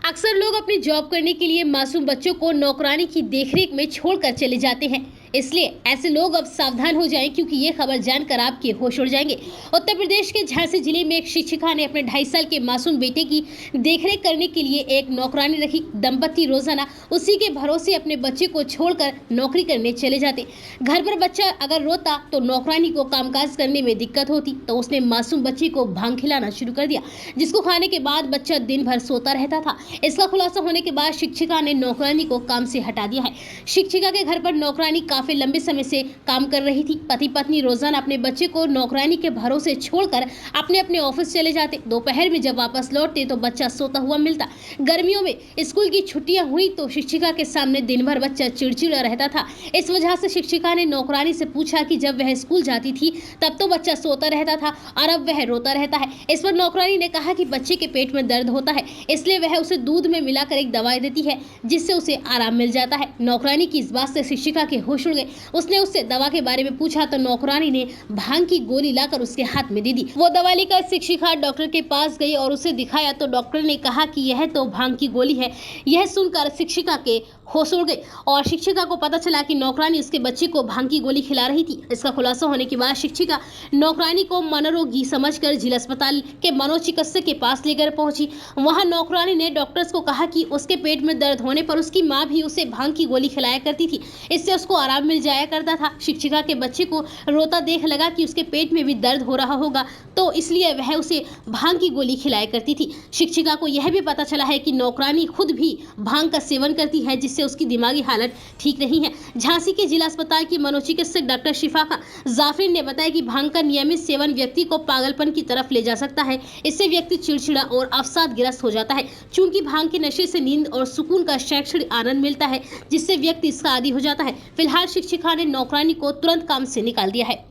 अक्सर लोग अपनी जॉब करने के लिए मासूम बच्चों को नौकरानी की देखरेख में छोड़कर चले जाते हैं। इसलिए ऐसे लोग अब सावधान हो जाएं, क्योंकि ये खबर जानकर आपके होश उड़ जाएंगे। उत्तर प्रदेश के झांसी जिले में एक शिक्षिका ने अपने 2.5 साल के मासूम बेटे की देखरेख करने के लिए एक नौकरानी रखी। दंपति रोजाना उसी के भरोसे अपने बच्चे को छोड़कर नौकरी करने चले जाते। घर पर बच्चा अगर रोता तो नौकरानी को कामकाज करने में दिक्कत होती, तो उसने मासूम बच्चे को भांग खिलाना शुरू कर दिया, जिसको खाने के बाद बच्चा दिन भर सोता रहता था। इसका खुलासा होने के बाद शिक्षिका ने नौकरानी को काम से हटा दिया है। शिक्षिका के घर पर नौकरानी काफी लंबे समय से काम कर रही थी। पति पत्नी रोजाना अपने बच्चे को नौकरानी के भरोसे छोड़कर अपने अपने ऑफिस चले जाते। दोपहर में जब वापस लौटते तो बच्चा सोता हुआ मिलता। गर्मियों में स्कूल की छुट्टियां हुई तो शिक्षिका के सामने दिन भर बच्चा चिड़चिड़ा रहता था। इस वजह से शिक्षिका ने नौकरानी से पूछा कि जब वह स्कूल जाती थी तब तो बच्चा सोता रहता था और अब वह रोता रहता है। इस पर नौकरानी ने कहा कि बच्चे के पेट में दर्द होता है, इसलिए वह उसे दूध में मिलाकर एक दवाई देती है, जिससे उसे आराम मिल जाता है। नौकरानी की इस बात से शिक्षिका के होश उड़ गए। उसने उससे दवा के बारे में पूछा तो नौकरानी ने भांग की गोली लाकर उसके हाथ में दे दी। वो दवा लेकर शिक्षिका डॉक्टर के पास गई और उसे दिखाया तो डॉक्टर ने कहा कि यह तो भांग की गोली है। यह सुनकर शिक्षिका के होश उड़ गए और शिक्षिका को पता चला कि नौकरानी उसके बच्चे को भांग की गोली खिला रही थी। इसका खुलासा होने के बाद शिक्षिका नौकरानी को मनोरोगी समझकर जिला अस्पताल के मनोचिकित्सक के पास लेकर पहुंची। वहां नौकरानी ने डॉक्टर्स को कहा कि उसके पेट में दर्द होने पर उसकी मां भी उसे भांग की गोली खिलाया करती थी, इससे उसको आराम मिल जाया करता था। शिक्षिका के बच्चे को रोता देख लगा कि उसके पेट में भी दर्द हो रहा होगा, तो इसलिए वह उसे भांग की गोली खिलाया करती थी। शिक्षिका को यह भी पता चला है कि नौकरानी खुद भी भांग का सेवन करती है, जिससे उसकी दिमागी हालत ठीक नहीं है। झांसी के जिला अस्पताल की मनोचिकित्सक डॉक्टर शिफाका जाफरीन ने बताया कि भांग का नियमित सेवन व्यक्ति को पागलपन की तरफ ले जा सकता है। इससे व्यक्ति चिड़चिड़ा और अवसादग्रस्त हो जाता है। चूंकि भांग के नशे से नींद और सुकून का शैक्षणिक आनंद मिलता है, जिससे व्यक्ति इसका आदी हो जाता है। फिलहाल शिक्षिका ने नौकरानी को तुरंत काम से निकाल दिया है।